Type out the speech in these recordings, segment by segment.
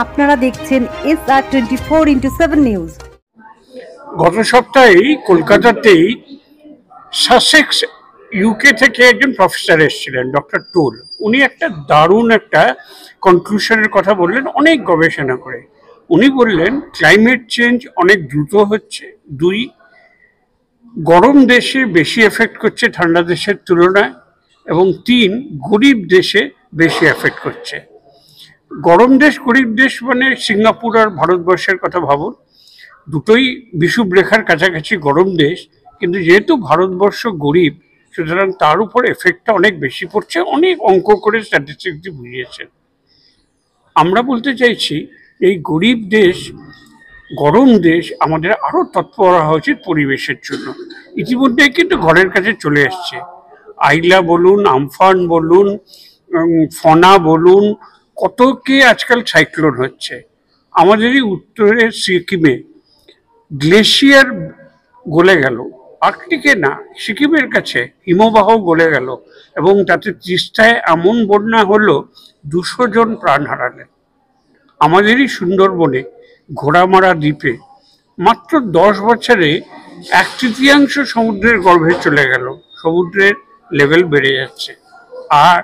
আপনারা দেখছেন SR24x7 news. গত সপ্তাহেই কলকাতাতেই সাসেক্স ইউকে থেকে একজন প্রফেসর এসেছিলেন, ডক্টর টুল। উনি একটা দারুণ একটা কনক্লুশনের কথা বললেন, অনেক গবেষণা করে। উনি বললেন ক্লাইমেট চেঞ্জ অনেক দ্রুত হচ্ছে। দুই, গরম দেশে বেশি এফেক্ট করছে ঠান্ডা দেশের তুলনায়। এবং তিন, গরিব দেশে বেশি এফেক্ট করছে। গরম দেশ গরিব দেশ মানে সিঙ্গাপুর আর ভারতবর্ষের কথা ভাবুন, দুটোই বিষুব রেখার কাছাকাছি গরম দেশ, কিন্তু যেহেতু ভারতবর্ষ গরিব, সুতরাং তার উপর এফেক্টটা অনেক বেশি পড়ছে। অনেক অঙ্ক করে স্ট্যাটিস্টিক্স বুঝিয়েছেন। আমরা বলতে চাইছি এই গরিব দেশ, গরম দেশ, আমাদের আরও তৎপর হওয়া উচিত পরিবেশের জন্য। ইতিমধ্যে কিন্তু ঘরের কাছে চলে এসছে। আইলা বলুন, আমফান বলুন, ফনা বলুন, কতকে আজকাল সাইক্লোন হচ্ছে। আমাদেরই উত্তরের সিকিমে গ্লেশিয়ার গলে গেল, আর্কটিকে না, সিকিমের কাছে হিমবাহ গলে গেল, এবং তাতে তিস্তায় এমন বন্যা হলো 200 জন প্রাণ হারালেন। আমাদেরই সুন্দরবনে ঘোড়ামারা দ্বীপে মাত্র 10 বছরে 1/3 সমুদ্রের গর্ভে চলে গেল। সমুদ্রের লেভেল বেড়ে যাচ্ছে। আর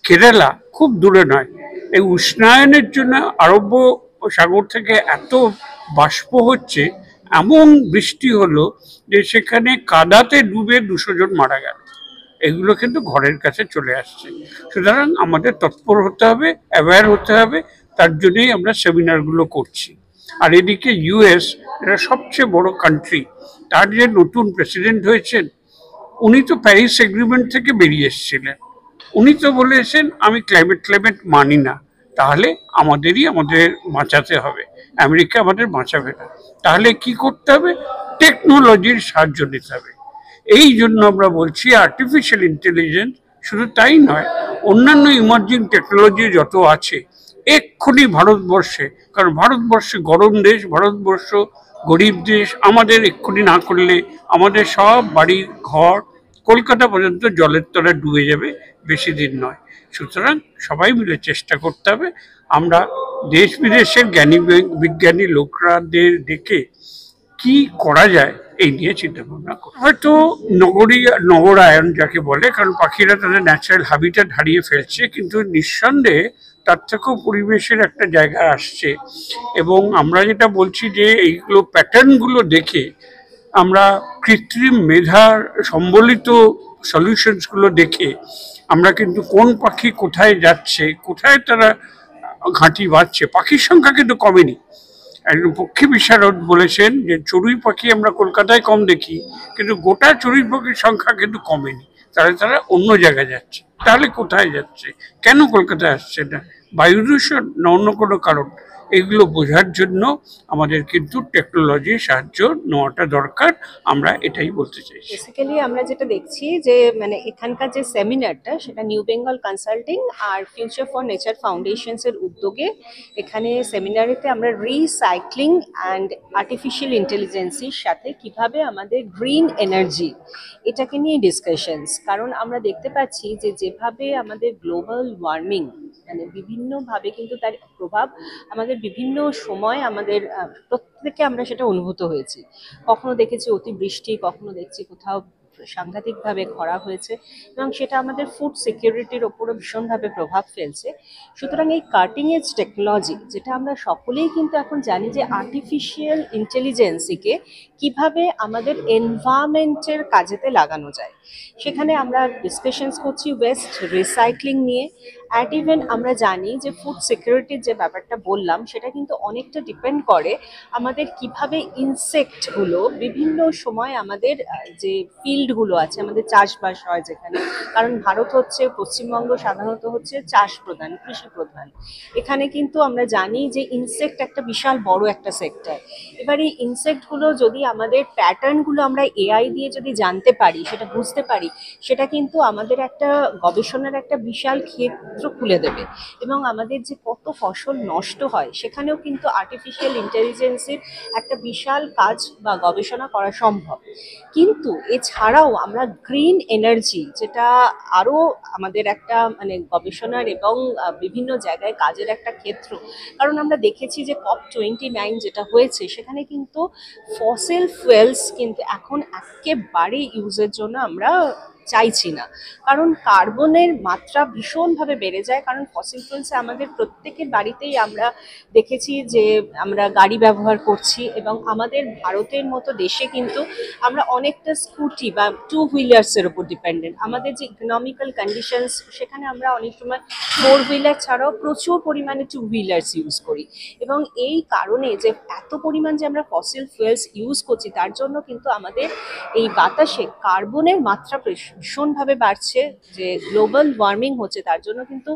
কেরালা খুব দূরে নয়, এই উষ্ণায়নের জন্য আরব সাগর থেকে এত বাষ্প হচ্ছে, এমন বৃষ্টি হলো যে সেখানে কাদাতে ডুবে 200 জন মারা গেল। এগুলো কিন্তু ঘরের কাছে চলে আসছে। সুতরাং আমাদের তৎপর হতে হবে, অ্যাওয়্যার হতে হবে। তার জন্যই আমরা সেমিনারগুলো করছি। আর এদিকে ইউএস, এটা সবচেয়ে বড় কান্ট্রি, তার যে নতুন প্রেসিডেন্ট হয়েছেন, উনি তো প্যারিস এগ্রিমেন্ট থেকে বেরিয়ে এসেছিলেন। উনি তো বলেছেন আমি ক্লাইমেট মানি না। তাহলে আমাদের বাঁচাতে হবে, আমেরিকা আমাদের বাঁচাবে না। তাহলে কি করতে হবে? টেকনোলজির সাহায্য নিতে হবে। এই জন্য আমরা বলছি আর্টিফিশিয়াল ইন্টেলিজেন্স, শুধু তাই নয়, অন্যান্য ইমার্জিং টেকনোলজি যত আছে এক্ষুনি ভারতবর্ষে, কারণ ভারতবর্ষে গরম দেশ, ভারতবর্ষ গরিব দেশ, আমাদের এক্ষুনি না করলে আমাদের সব বাড়ি ঘর কলকাতা পর্যন্ত জলের তলায় ডুবে যাবে, বেশি দিন নয়। সুতরাং সবাই মিলে চেষ্টা করতে হবে। আমরা দেশ বিদেশের জ্ঞানী বিজ্ঞানী লোকরাদের ডেকে কি করা যায় এই নিয়ে চিন্তা ভাবনা করি। হয়তো নগরায়ন যাকে বলে, কারণ পাখিরা তাদের ন্যাচারাল হ্যাবিটেট হারিয়ে ফেলছে, কিন্তু নিঃসন্দেহে তার থেকেও পরিবেশের একটা জায়গা আসছে। এবং আমরা যেটা বলছি যে এইগুলো প্যাটার্নগুলো দেখে আমরা কৃত্রিম মেধার সম্বলিত সলিউশনসগুলো দেখে আমরা কিন্তু কোন পাখি কোথায় যাচ্ছে, কোথায় তারা ঘাঁটি বাঁধছে। পাখির সংখ্যা কিন্তু কমেনি। একজন পক্ষী বিশারদ বলেছেন যে চড়ুই পাখি আমরা কলকাতায় কম দেখি, কিন্তু গোটা চড়ুই পাখির সংখ্যা কিন্তু কমেনি। তারা অন্য জায়গায় যাচ্ছে। তাহলে কোথায় যাচ্ছে, কেন কলকাতায় আসছে না? বায়ু দূষণ না অন্য কোনো কারণ? এগুলো বোঝার জন্য আমাদের কিন্তু টেকনোলজির সাহায্য নেওয়াটা দরকার। আমরা এটাই বলতে চাইছি। বেসিক্যালি আমরা যেটা দেখছি যে মানে এখানকার যে সেমিনারটা, সেটা নিউ বেঙ্গল কনসাল্টিং আর ফিউচার ফর নেচার ফাউন্ডেশনস এর উদ্যোগে এখানে সেমিনারেতে আমরা রিসাইক্লিং অ্যান্ড আর্টিফিশিয়াল ইন্টেলিজেন্সির সাথে কিভাবে আমাদের গ্রিন এনার্জি, এটাকে নিয়ে ডিসকাশনস। কারণ আমরা দেখতে পাচ্ছি যে যেভাবে আমাদের গ্লোবাল ওয়ার্মিং, মানে বিভিন্নভাবে কিন্তু তার প্রভাব আমাদের বিভিন্ন সময় আমাদের প্রত্যেকে আমরা সেটা অনুভূত হয়েছি। কখনো দেখেছি অতিবৃষ্টি, কখনো দেখছি কোথাও সাংঘাতিকভাবে খরা হয়েছে, এবং সেটা আমাদের ফুড সিকিউরিটির ওপরও ভীষণভাবে প্রভাব ফেলছে। সুতরাং এই কাটিং এজ টেকনোলজি, যেটা আমরা সকলেই কিন্তু এখন জানি যে আর্টিফিশিয়াল ইন্টেলিজেন্সিকে কিভাবে আমাদের এনভায়রনমেন্টের কাজেতে লাগানো যায়, সেখানে আমরা ডিসকাশনস করছি ওয়েস্ট রিসাইক্লিং নিয়ে। অ্যাট ইভেন আমরা জানি যে ফুড সিকিউরিটির যে ব্যাপারটা বললাম, সেটা কিন্তু অনেকটা ডিপেন্ড করে আমাদের কিভাবে ইনসেক্টগুলো বিভিন্ন সময় আমাদের যে ফিল্ডগুলো আছে, আমাদের চাষবাস হয় যেখানে, কারণ ভারত হচ্ছে, পশ্চিমবঙ্গ সাধারণত হচ্ছে চাষ প্রধান, কৃষি প্রধান। এখানে কিন্তু আমরা জানি যে ইনসেক্ট একটা বিশাল বড় একটা সেক্টর। এবার এই ইনসেক্টগুলো যদি আমাদের প্যাটার্নগুলো আমরা এআই দিয়ে যদি জানতে পারি, সেটা বুঝতে পারি, সেটা কিন্তু আমাদের একটা গবেষণার একটা বিশাল ক্ষেত্র খুলে দেবে এবং আমাদের যে কত ফসল নষ্ট হয় সেখানেও কিন্তু আর্টিফিশিয়াল ইন্টেলিজেন্সের একটা বিশাল কাজ বা গবেষণা করা সম্ভব। কিন্তু এছাড়াও আমরা গ্রিন এনার্জি, যেটা আরো আমাদের একটা মানে গবেষণার এবং বিভিন্ন জায়গায় কাজের একটা ক্ষেত্র। কারণ আমরা দেখেছি যে COP29 যেটা হয়েছে সেখানে কিন্তু ফসিল ফুয়েলস কিন্তু এখন একেবারে ইউজের জন্য আমরা চাইছি না, কারণ কার্বনের মাত্রা ভীষণভাবে বেড়ে যায়। কারণ ফসিল ফুয়েলসে আমাদের প্রত্যেকের বাড়িতেই আমরা দেখেছি যে আমরা গাড়ি ব্যবহার করছি এবং আমাদের ভারতের মতো দেশে কিন্তু আমরা অনেকটা স্কুটি বা টু হুইলার্সের উপর ডিপেন্ডেন্ট। আমাদের যে ইকোনমিক্যাল কন্ডিশনস সেখানে আমরা অনেক সময় ফোর হুইলার ছাড়াও প্রচুর পরিমাণে টু হুইলার্স ইউজ করি এবং এই কারণে যে এত পরিমাণ যে আমরা ফসিল ফুয়েলস ইউজ করছি তার জন্য কিন্তু আমাদের এই বাতাসে কার্বনের মাত্রা ভীষণভাবে বাড়ছে। যে গ্লোবাল ওয়ার্মিং হচ্ছে তার জন্য কিন্তু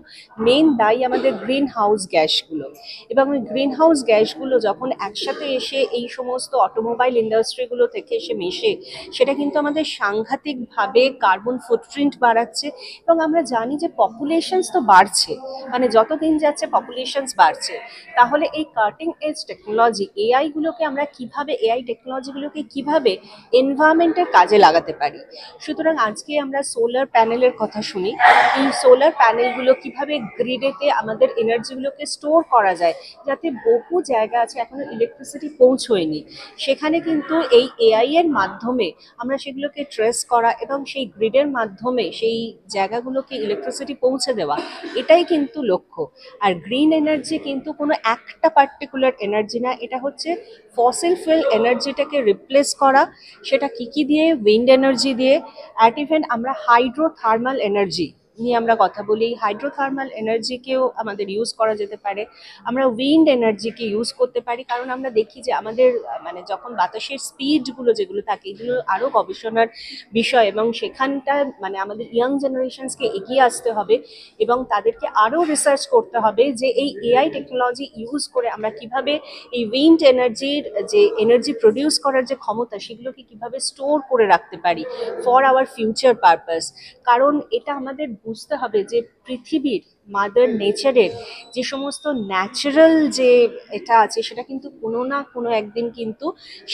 মেইন দায়ী আমাদের গ্রিন হাউস গ্যাসগুলো। এবং ওই গ্রিন হাউস গ্যাসগুলো যখন একসাথে এসে এই সমস্ত অটোমোবাইল ইন্ডাস্ট্রিগুলো থেকে এসে মেশে সেটা কিন্তু আমাদের সাংঘাতিকভাবে কার্বন ফুটপ্রিন্ট বাড়াচ্ছে। এবং আমরা জানি যে পপুলেশনস তো বাড়ছে, মানে যত দিন যাচ্ছে পপুলেশনস বাড়ছে, তাহলে এই কাটিং এজ টেকনোলজি এআইগুলোকে আমরা কিভাবে এআই টেকনোলজিগুলোকে কিভাবে এনভায়রনমেন্টের কাজে লাগাতে পারি। সুতরাং আজকে আমরা সোলার প্যানেলের কথা শুনি, এই সোলার প্যানেলগুলো কিভাবে গ্রিডেতে আমাদের এনার্জিগুলোকে স্টোর করা যায়, যাতে বহু জায়গা আছে এখনো ইলেকট্রিসিটি পৌঁছয়নি, সেখানে কিন্তু এই এআই এর মাধ্যমে আমরা সেগুলোকে ট্রেস করা এবং সেই গ্রিডের মাধ্যমে সেই জায়গাগুলোকে ইলেকট্রিসিটি পৌঁছে দেওয়া, এটাই কিন্তু লক্ষ্য। আর গ্রিন এনার্জি কিন্তু কোনো একটা পার্টিকুলার এনার্জি না, এটা হচ্ছে ফসিল ফুয়েল এনার্জিটাকে রিপ্লেস করা। সেটা কি দিয়ে? উইন্ড এনার্জি দিয়ে, অ্যাট ইভেন আমরা হাইড্রোথার্মাল এনার্জি নিয়ে আমরা কথা বলি, হাইড্রোথার্মাল এনার্জিকেও আমাদের ইউজ করা যেতে পারে, আমরা উইন্ড এনার্জিকে ইউজ করতে পারি। কারণ আমরা দেখি যে আমাদের মানে যখন বাতাসের স্পিডগুলো যেগুলো থাকে এগুলো আরও গবেষণার বিষয় এবং সেখানটা মানে আমাদের ইয়াং জেনারেশনসকে এগিয়ে আসতে হবে এবং তাদেরকে আরও রিসার্চ করতে হবে যে এই এআই টেকনোলজি ইউজ করে আমরা কিভাবে এই উইন্ড এনার্জির যে এনার্জি প্রডিউস করার যে ক্ষমতা সেগুলোকে কিভাবে স্টোর করে রাখতে পারি ফর আওয়ার ফিউচার পারপাস। কারণ এটা আমাদের বুঝতে হবে যে পৃথিবীর মাদার নেচারের যে সমস্ত ন্যাচারাল যে এটা আছে সেটা কিন্তু কোনো না কোনো একদিন কিন্তু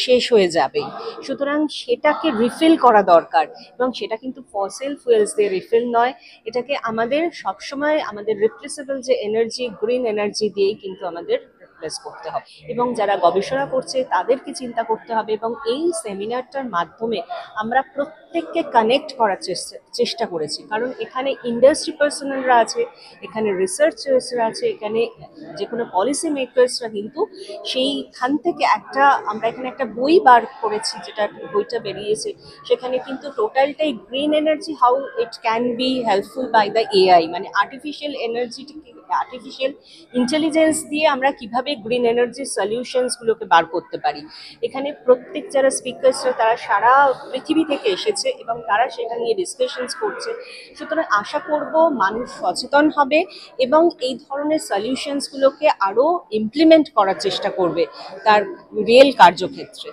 শেষ হয়ে যাবে। সুতরাং সেটাকে রিফিল করা দরকার এবং সেটা কিন্তু ফসিল ফুয়েলস দিয়ে রিফিল নয়, এটাকে আমাদের সবসময় আমাদের রিপ্লেসেবল যে এনার্জি গ্রিন এনার্জি দিয়েই কিন্তু আমাদের রিপ্লেস করতে হবে। এবং যারা গবেষণা করছে তাদেরকে চিন্তা করতে হবে এবং এই সেমিনারটার মাধ্যমে আমরা প্রত্যেককে কানেক্ট করার চেষ্টা করেছি। কারণ এখানে ইন্ডাস্ট্রি পার্সোনালরা আছে, এখানে রিসার্চার্সরা আছে, এখানে যে কোনো পলিসি মেকার্সরা কিন্তু সেইখান থেকে আমরা এখানে একটা বই বার করেছি, যেটা বইটা বেরিয়েছে সেখানে কিন্তু টোটালটাই green energy how it can be helpful by the AI, মানে আর্টিফিশিয়াল আর্টিফিশিয়াল ইন্টেলিজেন্স দিয়ে আমরা কিভাবে গ্রিন এনার্জি সলিউশনসগুলোকে বার করতে পারি। এখানে প্রত্যেক যারা স্পিকার্সরা তারা সারা পৃথিবী থেকে এসেছে এবং তারা সেটা নিয়ে ডিসকাশনস করছে। সুতরাং আশা করব মানুষ সচেতন হবে এবং এই ধরনের সলিউশনসগুলোকে আরও ইমপ্লিমেন্ট করার চেষ্টা করবে তার রিয়েল কার্যক্ষেত্রে।